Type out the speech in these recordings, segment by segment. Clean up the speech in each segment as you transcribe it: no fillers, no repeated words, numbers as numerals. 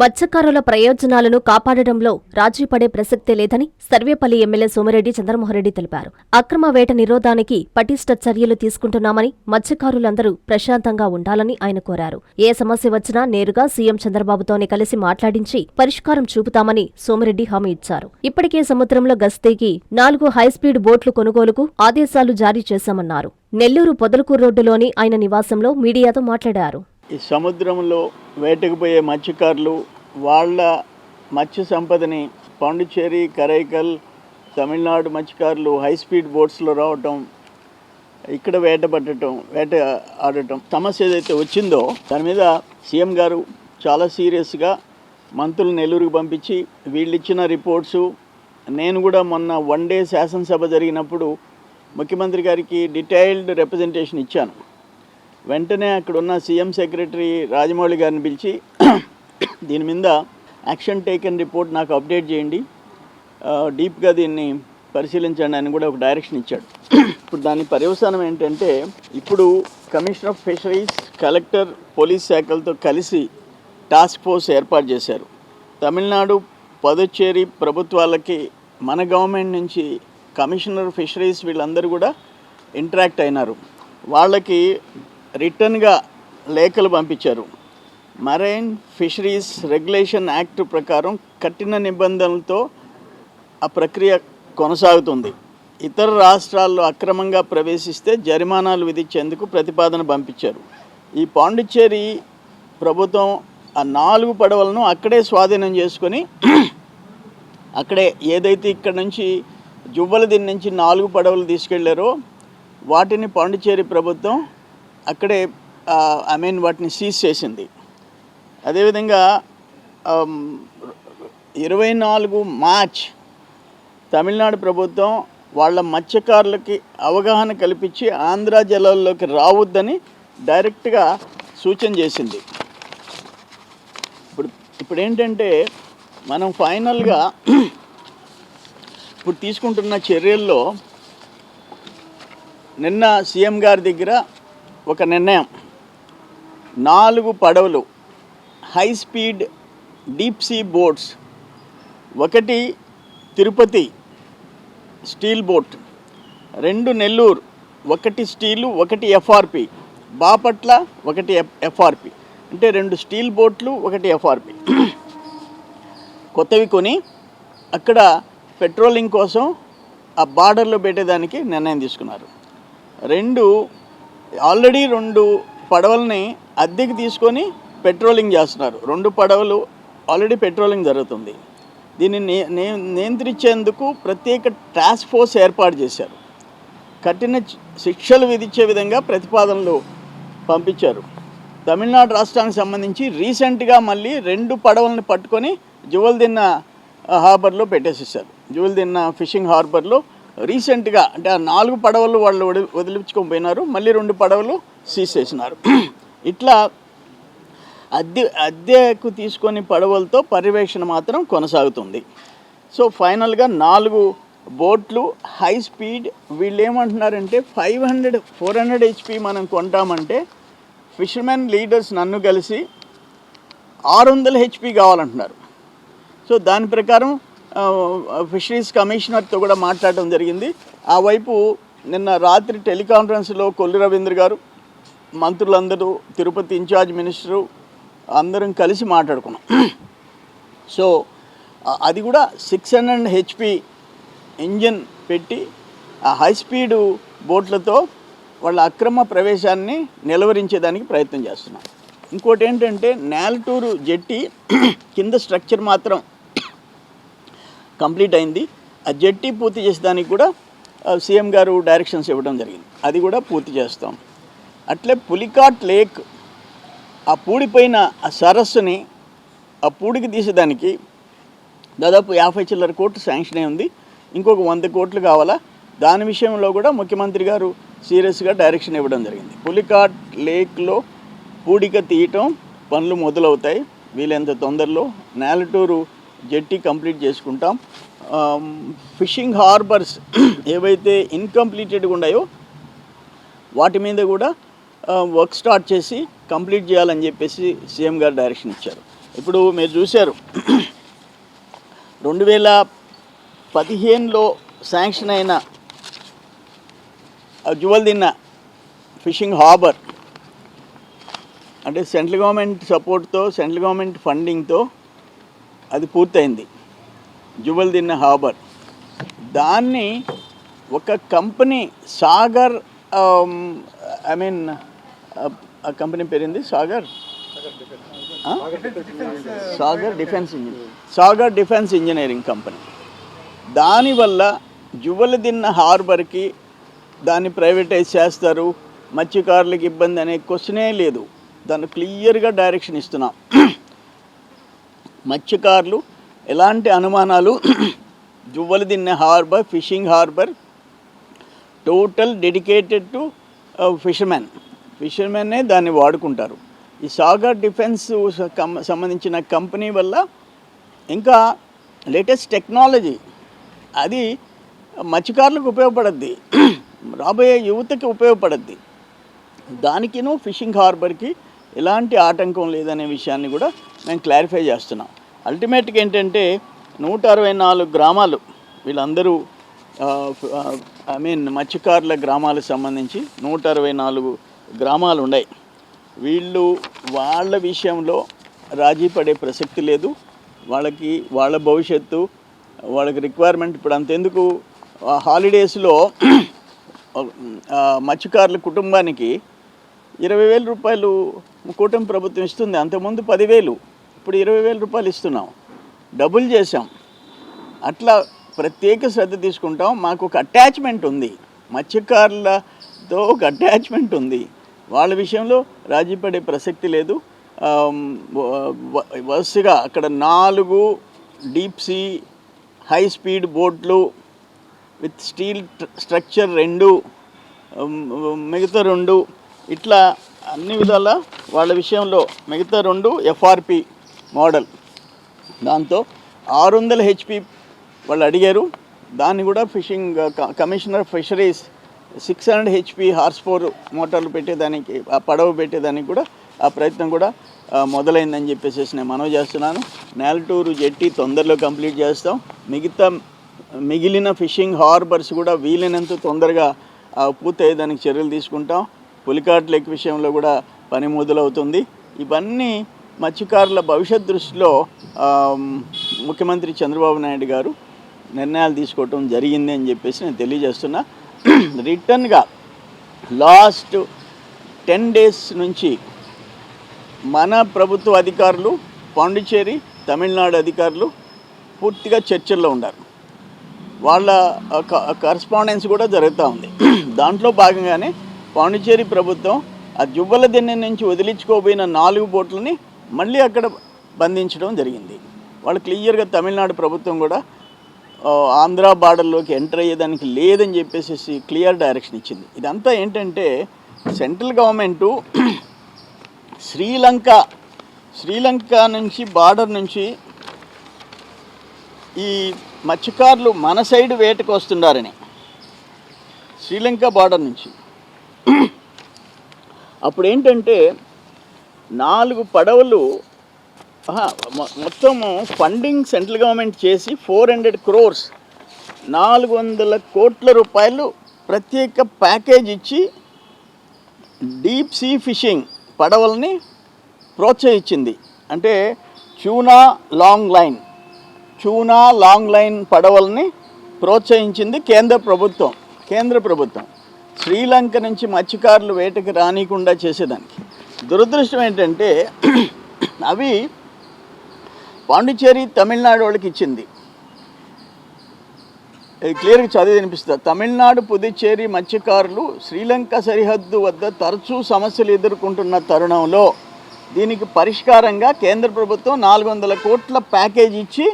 మత్స్యకారుల ప్రయోజనాలను కాపాడడంలో రాజీ పడే ప్రసక్తే లేదని సర్వేపల్లి ఎమ్మెల్యే సోమిరెడ్డి చంద్రమోహన్రెడ్డి తెలిపారు. అక్రమ వేట నిరోధానికి పటిష్ట చర్యలు తీసుకుంటున్నామని, మత్స్యకారులందరూ ప్రశాంతంగా ఉండాలని ఆయన కోరారు. ఏ సమస్య వచ్చినా నేరుగా సీఎం చంద్రబాబుతోనే కలిసి మాట్లాడించి పరిష్కారం చూపుతామని సోమిరెడ్డి హామీ ఇచ్చారు. ఇప్పటికే సముద్రంలో గస్తీకి 4 హైస్పీడ్ బోట్లు కొనుగోలుకు ఆదేశాలు జారీ చేశామన్నారు. నెల్లూరు పొదలకూరు రోడ్డులోని ఆయన నివాసంలో మీడియాతో మాట్లాడారు. ఈ సముద్రంలో వేటకు పోయే మత్స్యకారులు వాళ్ళ మత్స్య సంపదని పాండిచ్చేరి, కరైకల్, తమిళనాడు మత్స్యకారులు హై స్పీడ్ బోట్స్లో రావటం, ఇక్కడ వేట ఆడటం సమస్య ఏదైతే వచ్చిందో దాని మీద సీఎం గారు చాలా సీరియస్గా మంత్రులు నెల్లూరుకు పంపించి వీళ్ళు ఇచ్చిన రిపోర్ట్సు, నేను కూడా మొన్న 1 డే శాసనసభ జరిగినప్పుడు ముఖ్యమంత్రి గారికి డీటెయిల్డ్ రిప్రజెంటేషన్ ఇచ్చాను. వెంటనే అక్కడున్న సీఎం సెక్రటరీ రాజమౌళి గారిని పిలిచి దీని మీద యాక్షన్ టేకన్ రిపోర్ట్ నాకు అప్డేట్ చేయండి, డీప్గా దీన్ని పరిశీలించండి అని కూడా ఒక డైరెక్షన్ ఇచ్చాడు. ఇప్పుడు దాని పర్యవసానం ఏంటంటే, ఇప్పుడు commissioner of fisheries, collector, police శాఖలతో కలిసి టాస్క్ ఫోర్స్ ఏర్పాటు చేశారు. తమిళనాడు, పుదుచ్చేరి ప్రభుత్వాలకి మన గవర్నమెంట్ నుంచి కమిషనర్ ఫిషరీస్ వీళ్ళందరూ కూడా ఇంటరాక్ట్ అయినారు. వాళ్ళకి రిటర్న్గా లేఖలు పంపించారు. మరైన్ ఫిషరీస్ రెగ్యులేషన్ యాక్ట్ ప్రకారం కఠిన నిబంధనలతో ఆ ప్రక్రియ కొనసాగుతుంది. ఇతర రాష్ట్రాల్లో అక్రమంగా ప్రవేశిస్తే జరిమానాలు విధించేందుకు ప్రతిపాదన పంపించారు. ఈ పాండిచ్చేరి ప్రభుత్వం ఆ 4 పడవలను అక్కడే స్వాధీనం చేసుకొని అక్కడే ఏదైతే ఇక్కడ నుంచి జువ్వలదిన్ నుంచి 4 పడవలు తీసుకెళ్లారో వాటిని పాండిచ్చేరి ప్రభుత్వం అక్కడే వాటిని సీజ్ చేసింది. అదేవిధంగా 24 మార్చ్ తమిళనాడు ప్రభుత్వం వాళ్ళ మత్స్యకారులకి అవగాహన కల్పించి ఆంధ్ర జలాల్లోకి రావద్దని డైరెక్ట్గా సూచన చేసింది. ఇప్పుడు ఏంటంటే మనం ఫైనల్గా ఇప్పుడు తీసుకుంటున్న చర్యల్లో నిన్న సీఎం గారి దగ్గర ఒక నిర్ణయం, 4 పడవలు high speed deep sea boats, ఒకటి తిరుపతి స్టీల్ బోట్, 2 నెల్లూరు, ఒకటి స్టీలు, ఒకటి ఎఫ్ఆర్పి, బాపట్ల ఒకటి ఎఫ్ఆర్పి, అంటే 2 స్టీల్ బోట్లు, ఒకటి ఎఫ్ఆర్పి కొత్తవి కొని అక్కడ పెట్రోలింగ్ కోసం ఆ బార్డర్లో పెట్టేదానికి నిర్ణయం తీసుకున్నారు. ఆల్రెడీ 2 పడవల్ని అద్దెకి తీసుకొని పెట్రోలింగ్ చేస్తున్నారు. 2 పడవలు ఆల్రెడీ పెట్రోలింగ్ జరుగుతుంది. దీన్ని నియంత్రించేందుకు ప్రత్యేక టాస్క్ ఫోర్స్ ఏర్పాటు చేశారు. కఠిన శిక్షలు విధించే విధంగా ప్రతిపాదనలు పంపించారు. తమిళనాడు రాష్ట్రానికి సంబంధించి రీసెంట్గా మళ్ళీ 2 పడవలను పట్టుకొని జువల్దిన్న హార్బర్లో పెట్టేసేసారు. జువల్దిన్న ఫిషింగ్ హార్బర్లో రీసెంట్గా, అంటే ఆ 4 పడవలు వాళ్ళు వదిలించుకొని పోయినారు, మళ్ళీ 2 పడవలు సీజ్ చేసినారు. ఇట్లా అద్దెకు తీసుకొని పడవలతో పర్యవేక్షణ మాత్రం కొనసాగుతుంది. సో ఫైనల్గా 4 బోట్లు హై స్పీడ్, వీళ్ళు ఏమంటున్నారంటే 400 HP మనం కొంటామంటే ఫిషర్మెన్ లీడర్స్ నన్ను కలిసి 600 HP కావాలంటున్నారు. సో దాని ప్రకారం ఫిషరీస్ కమిషనర్తో కూడా మాట్లాడడం జరిగింది. ఆ వైపు నిన్న రాత్రి టెలికాన్ఫరెన్స్లో కొల్లు రవీంద్ర గారు, మంత్రులందరూ, తిరుపతి ఇన్ఛార్జ్ మినిస్టరు అందరం కలిసి మాట్లాడుకున్నాం. సో అది కూడా 600 HP ఇంజన్ పెట్టి ఆ హై స్పీడు బోట్లతో వాళ్ళ అక్రమ ప్రవేశాన్ని నిలవరించేదానికి ప్రయత్నం చేస్తున్నాం. ఇంకోటి ఏంటంటే, నేలటూరు జెట్టి కింద స్ట్రక్చర్ మాత్రం కంప్లీట్ అయింది. ఆ జెట్టి పూర్తి చేసేదానికి కూడా సీఎం గారు డైరెక్షన్స్ ఇవ్వడం జరిగింది. అది కూడా పూర్తి చేస్తాం. అట్లే పులికాట్ లేక్, ఆ పూడిపోయిన ఆ సరస్సుని ఆ పూడికి తీసేదానికి దాదాపు 50 చిల్లర కోట్లు శాంక్షన్ అయి ఉంది. ఇంకొక 100 కోట్లు కావాలా. దాని విషయంలో కూడా ముఖ్యమంత్రి గారు సీరియస్గా డైరెక్షన్ ఇవ్వడం జరిగింది. పులికాట్ లేక్లో పూడిక తీయటం పనులు మొదలవుతాయి వీలైనంత తొందరలో. నేలటూరు జెట్టి కంప్లీట్ చేసుకుంటాం. ఫిషింగ్ హార్బర్స్ ఏవైతే ఇన్కంప్లీటెడ్గా ఉన్నాయో వాటి మీద కూడా వర్క్ స్టార్ట్ చేసి కంప్లీట్ చేయాలని చెప్పేసి సీఎం గారు డైరెక్షన్ ఇచ్చారు. ఇప్పుడు మీరు చూశారు 2015లో శాంక్షన్ అయిన జువల్దిన్న ఫిషింగ్ హార్బర్ అంటే సెంట్రల్ గవర్నమెంట్ సపోర్ట్తో సెంట్రల్ గవర్నమెంట్ ఫండింగ్తో అది పూర్తయింది జువల్దిన్న హార్బర్. దాన్ని ఒక కంపెనీ సాగర్ ఆ కంపెనీ పేరుంది సాగర్ డిఫెన్స్ ఇంజనీరింగ్ కంపెనీ. దానివల్ల జువల్దిన్న హార్బర్కి దాన్ని ప్రైవేటైజ్ చేస్తారు, మత్స్యకారులకు ఇబ్బంది అనే క్వశ్చనే లేదు. దాన్ని క్లియర్గా డైరెక్షన్ ఇస్తున్నాం. మత్స్యకారులు ఎలాంటి అనుమానాలు Juvvaladinne harbour fishing harbour total dedicated to ఫిషర్మెన్నే దాన్ని వాడుకుంటారు. ఈ సాగర్ డిఫెన్స్ సంబంధించిన కంపెనీ వల్ల ఇంకా లేటెస్ట్ టెక్నాలజీ అది మత్స్యకారులకు ఉపయోగపడద్ది, రాబోయే యువతకి ఉపయోగపడద్ది. దానికిను ఫిషింగ్ హార్బర్కి ఎలాంటి ఆటంకం లేదనే విషయాన్ని కూడా మేము క్లారిఫై చేస్తున్నాం. అల్టిమేట్గా ఏంటంటే 164 గ్రామాలు వీళ్ళందరూ మత్స్యకారుల గ్రామాలకు సంబంధించి 164 గ్రామాలు ఉన్నాయి. వీళ్ళు వాళ్ళ విషయంలో రాజీ పడే ప్రసక్తి లేదు. వాళ్ళ భవిష్యత్తు వాళ్ళకి రిక్వైర్మెంట్ ఇప్పుడు అంతెందుకు హాలిడేస్లో మత్స్యకారుల కుటుంబానికి 20,000 రూపాయలు కూటమి ప్రభుత్వం ఇస్తుంది. అంతకుముందు 10,000, ఇప్పుడు 20,000 రూపాయలు ఇస్తున్నాం, డబుల్ చేసాం. అట్లా ప్రత్యేక శ్రద్ధ తీసుకుంటాం. మాకు ఒక అటాచ్మెంట్ ఉంది, మత్స్యకారులతో ఒక అటాచ్మెంట్ ఉంది. వాళ్ళ విషయంలో రాజీ పడే ప్రసక్తి లేదు. వరుసగా అక్కడ 4 డీప్ సీ హై స్పీడ్ బోట్లు విత్ స్టీల్ స్ట్రక్చర్ 2, మిగతా 2 ఇట్లా అన్ని విధాల వాళ్ళ విషయంలో మిగతా 2 ఎఫ్ఆర్పి మోడల్, దాంతో 600 HP వాళ్ళు అడిగారు. దాన్ని కూడా fishing commissioner fisheries 600 HP horse power మోటార్లు పెట్టేదానికి, ఆ పడవ పెట్టేదానికి కూడా ఆ ప్రయత్నం కూడా మొదలైందని చెప్పేసి నేను మనవి చేస్తున్నాను. నేలటూరు జెట్టి తొందరలో కంప్లీట్ చేస్తాం. మిగిలిన ఫిషింగ్ హార్బర్స్ కూడా వీలైనంత తొందరగా పూర్తయ్యేదానికి చర్యలు తీసుకుంటాం. పులికాట్ లేక్ విషయంలో కూడా పని మొదలవుతుంది. ఇవన్నీ మత్స్యకారుల భవిష్యత్ దృష్టిలో ముఖ్యమంత్రి చంద్రబాబు నాయుడు గారు నిర్ణయాలు తీసుకోవటం జరిగింది అని చెప్పేసి నేను తెలియజేస్తున్నా. రిటర్న్గా లాస్ట్ 10 days నుంచి మన ప్రభుత్వ అధికారులు, పాండిచ్చేరి, తమిళనాడు అధికారులు పూర్తిగా చర్చల్లో ఉన్నారు. వాళ్ళ కరస్పాండెన్స్ కూడా జరుగుతూ ఉంది. దాంట్లో భాగంగానే పాండిచ్చేరి ప్రభుత్వం ఆ జువ్వలదిన్నె నుంచి వదిలించుకోబోయిన 4 బోట్లని మళ్ళీ అక్కడ బంధించడం జరిగింది. వాళ్ళు క్లియర్గా తమిళనాడు ప్రభుత్వం కూడా ఆంధ్ర బార్డర్లోకి ఎంటర్ అయ్యేదానికి లేదని చెప్పేసి క్లియర్ డైరెక్షన్ ఇచ్చింది. ఇదంతా ఏంటంటే సెంట్రల్ గవర్నమెంటు శ్రీలంక నుంచి బార్డర్ నుంచి ఈ మత్స్యకారులు మన సైడ్ వేటకు వస్తున్నారని, శ్రీలంక బార్డర్ నుంచి. అప్పుడు ఏంటంటే 4 పడవలు మొత్తము ఫండింగ్ సెంట్రల్ గవర్నమెంట్ చేసి 400 crores 400 కోట్ల రూపాయలు ప్రత్యేక ప్యాకేజ్ ఇచ్చి డీప్ సీ ఫిషింగ్ పడవల్ని ప్రోత్సహించింది. అంటే ట్యూనా లాంగ్ లైన్ పడవల్ని ప్రోత్సహించింది కేంద్ర ప్రభుత్వం శ్రీలంక నుంచి మత్స్యకారులు వేటకి రానికుండా చేసేదానికి. దురదృష్టం ఏంటంటే అవి పాండిచ్చేరి తమిళనాడు వాళ్ళకి ఇచ్చింది. ఇది క్లియర్గా చదివి వినిపిస్తుంది. తమిళనాడు పుదుచ్చేరి మత్స్యకారులు శ్రీలంక సరిహద్దు వద్ద తరచూ సమస్యలు ఎదుర్కొంటున్న తరుణంలో దీనికి పరిష్కారంగా కేంద్ర ప్రభుత్వం 400 కోట్ల ప్యాకేజ్ ఇచ్చి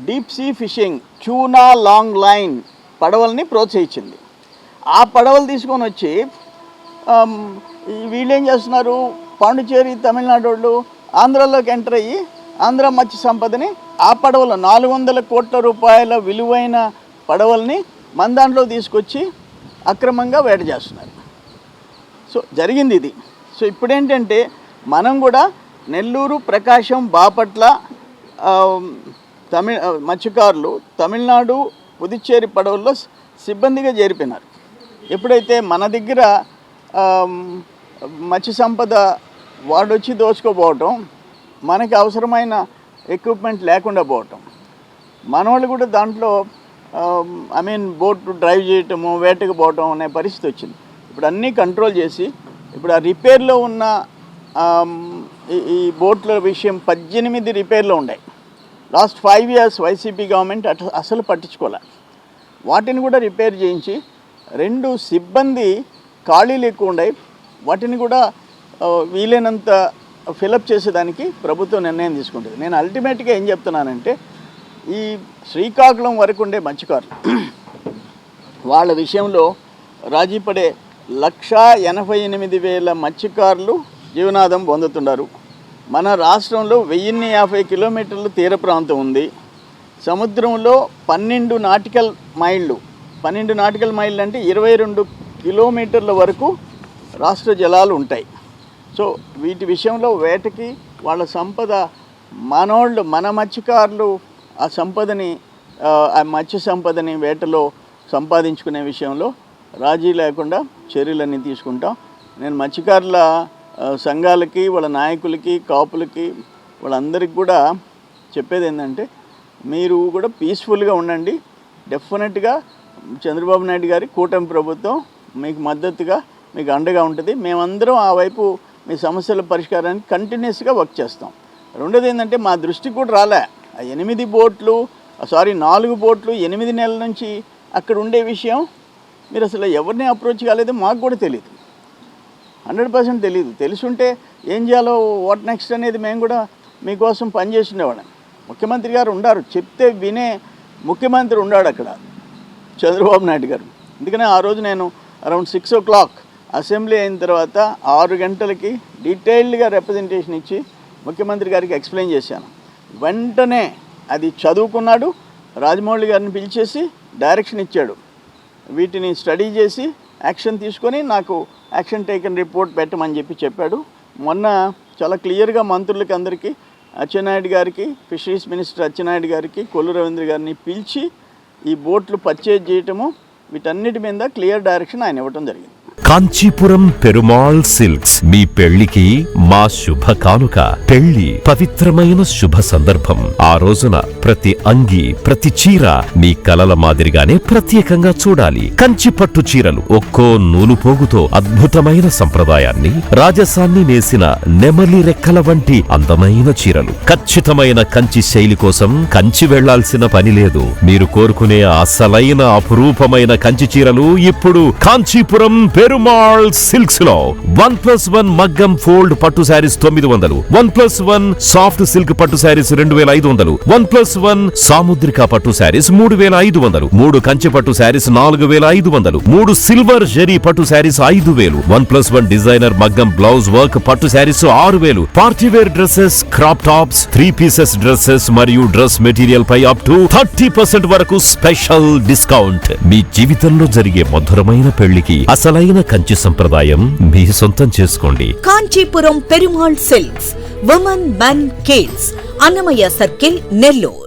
deep sea fishing tuna long line పడవల్ని ప్రోత్సహించింది. ఆ పడవలు తీసుకొని వచ్చి వీళ్ళు ఏం చేస్తున్నారు, పాండిచ్చేరి తమిళనాడు వాళ్ళు ఆంధ్రాలోకి ఎంటర్ అయ్యి ఆంధ్ర మత్స్య సంపదని ఆ పడవలు 400 కోట్ల రూపాయల విలువైన పడవల్ని మన దాంట్లో తీసుకొచ్చి అక్రమంగా వేట చేస్తున్నారు. సో జరిగింది ఇది. సో ఇప్పుడేంటంటే మనం కూడా నెల్లూరు, ప్రకాశం, బాపట్ల మత్స్యకారులు తమిళనాడు, పుదుచ్చేరి పడవల్లో సిబ్బందిగా చేరిపోయినారు. ఎప్పుడైతే మన దగ్గర మత్స్య సంపద వాడొచ్చి దోచుకోపోవటం, మనకి అవసరమైన ఎక్విప్మెంట్ లేకుండా పోవటం, మనవాళ్ళు కూడా దాంట్లో బోట్ డ్రైవ్ చేయటము, వేటకు పోవటం అనే పరిస్థితి వచ్చింది. ఇప్పుడు అన్నీ కంట్రోల్ చేసి ఇప్పుడు ఆ రిపేర్లో ఉన్న ఈ బోట్ల విషయం 18 రిపేర్లో ఉన్నాయి. లాస్ట్ 5 years వైసీపీ గవర్నమెంట్ అసలు పట్టించుకోలే. వాటిని కూడా రిపేర్ చేయించి 2 సిబ్బంది ఖాళీలు ఎక్కువ ఉన్నాయి, వాటిని కూడా వీలైనంత ఫిలప్ చేసేదానికి ప్రభుత్వం నిర్ణయం తీసుకుంటుంది. నేను అల్టిమేట్గా ఏం చెప్తున్నానంటే, ఈ శ్రీకాకుళం వరకు ఉండే మత్స్యకారులు వాళ్ళ విషయంలో రాజీ పడే 1,88,000 మత్స్యకారులు జీవనాధారం పొందుతున్నారు. మన రాష్ట్రంలో 1050 కిలోమీటర్లు తీర ప్రాంతం ఉంది. సముద్రంలో 12 నాటికల్ మైళ్ళు అంటే 22 కిలోమీటర్ల వరకు రాష్ట్ర జలాలు ఉంటాయి. సో వీటి విషయంలో వేటకి వాళ్ళ సంపద మన మత్స్యకారులు ఆ సంపదని, ఆ మత్స్య సంపదని వేటలో సంపాదించుకునే విషయంలో రాజీ లేకుండా చర్యలన్నీ తీసుకుంటాం. నేను మత్స్యకారుల సంఘాలకి, వాళ్ళ నాయకులకి, కాపులకి, వాళ్ళందరికీ కూడా చెప్పేది ఏంటంటే, మీరు కూడా పీస్ఫుల్గా ఉండండి. డెఫినెట్గా చంద్రబాబు నాయుడు గారి కూటమి ప్రభుత్వం మీకు మద్దతుగా, మీకు అండగా ఉంటుంది. మేమందరం ఆ వైపు మీ సమస్యల పరిష్కారానికి కంటిన్యూస్గా వర్క్ చేస్తాం. రెండోది ఏంటంటే, మా దృష్టికి కూడా రాలే 4 బోట్లు 8 నెలల నుంచి అక్కడ ఉండే విషయం. మీరు అసలు ఎవరిని అప్రోచ్ కాలేదు, మాకు కూడా తెలియదు, 100% తెలియదు. తెలుసుంటే ఏం చేయాలో, వాట్ నెక్స్ట్ అనేది మేము కూడా మీకోసం పనిచేస్తుండేవాళ్ళం. ముఖ్యమంత్రి గారు ఉండారు, చెప్తే వినే ముఖ్యమంత్రి ఉన్నాడు అక్కడ, చంద్రబాబు నాయుడు గారు. అందుకనే ఆ రోజు నేను అరౌండ్ 6 o'clock అసెంబ్లీ అయిన తర్వాత 6 గంటలకి డీటెయిల్డ్గా రిప్రజెంటేషన్ ఇచ్చి ముఖ్యమంత్రి గారికి ఎక్స్ప్లెయిన్ చేశాను. వెంటనే అది చదువుకున్నాడు, రాజమౌళి గారిని పిలిచేసి డైరెక్షన్ ఇచ్చాడు. వీటిని స్టడీ చేసి యాక్షన్ తీసుకొని నాకు యాక్షన్ టేకన్ రిపోర్ట్ పెట్టమని చెప్పాడు. మొన్న చాలా క్లియర్గా మంత్రులకి అందరికీ, అచ్చెన్నాయుడు గారికి, ఫిషరీస్ మినిస్టర్ అచ్చెన్నాయుడు గారికి, కొల్లు రవీంద్ర గారిని పిలిచి ఈ బోట్లు పర్చేజ్ చేయటము, వీటన్నిటి మీద క్లియర్ డైరెక్షన్ ఆయన ఇవ్వటం జరిగింది. కాంచీపురం పెరుమాళ్ సిల్క్స్ మీ పెళ్లికి మా శుభ కానుక. పెళ్లి పవిత్రమైన శుభ సందర్భం. ఆ రోజున ప్రతి అంగి, ప్రతి చీర మీ కలల మాదిరిగానే ప్రత్యేకంగా చూడాలి. కంచి పట్టు చీరలు ఒక్కో నూలు పోగుతో అద్భుతమైన సంప్రదాయాన్ని, రాజసాన్ని నేసిన నెమలి రెక్కల వంటి అందమైన చీరలు. ఖచ్చితమైన కంచి శైలి కోసం కంచి వెళ్లాల్సిన పని లేదు. మీరు కోరుకునే అసలైన అపురూపమైన కంచి చీరలు ఇప్పుడు కాంచీపురం పెరుమాళ్ సిల్క్స్ లో 1+1 మగ్గం ఫోల్డ్ పట్టు శారీస్ 900, 1+1 సాఫ్ట్ సిల్క్ పట్టు శారీస్ 2500, 1+1 సాముద్రిక పట్టు శారీస్ 3500, 3 కంచి పట్టు శారీస్ 4500, 3 సిల్వర్ జరీ పట్టు శారీస్ 5000, 1+1 డిజైనర్ మగ్గం బ్లౌజ్ వర్క్ పట్టు saris 6000, party wear dresses, crop tops, 3 pieces dresses మరియు డ్రెస్ మెటీరియల్ పై అప్ టు 30% వరకు స్పెషల్ డిస్కౌంట్. మీ జీవితంలో జరిగే మధురమైన పెళ్లికి అసలైన కంచి సంప్రదాయం మీ సొంతం చేసుకోండి. Kanchipuram Perumal silks, women, men, kids, Annamayya circle, Nellore.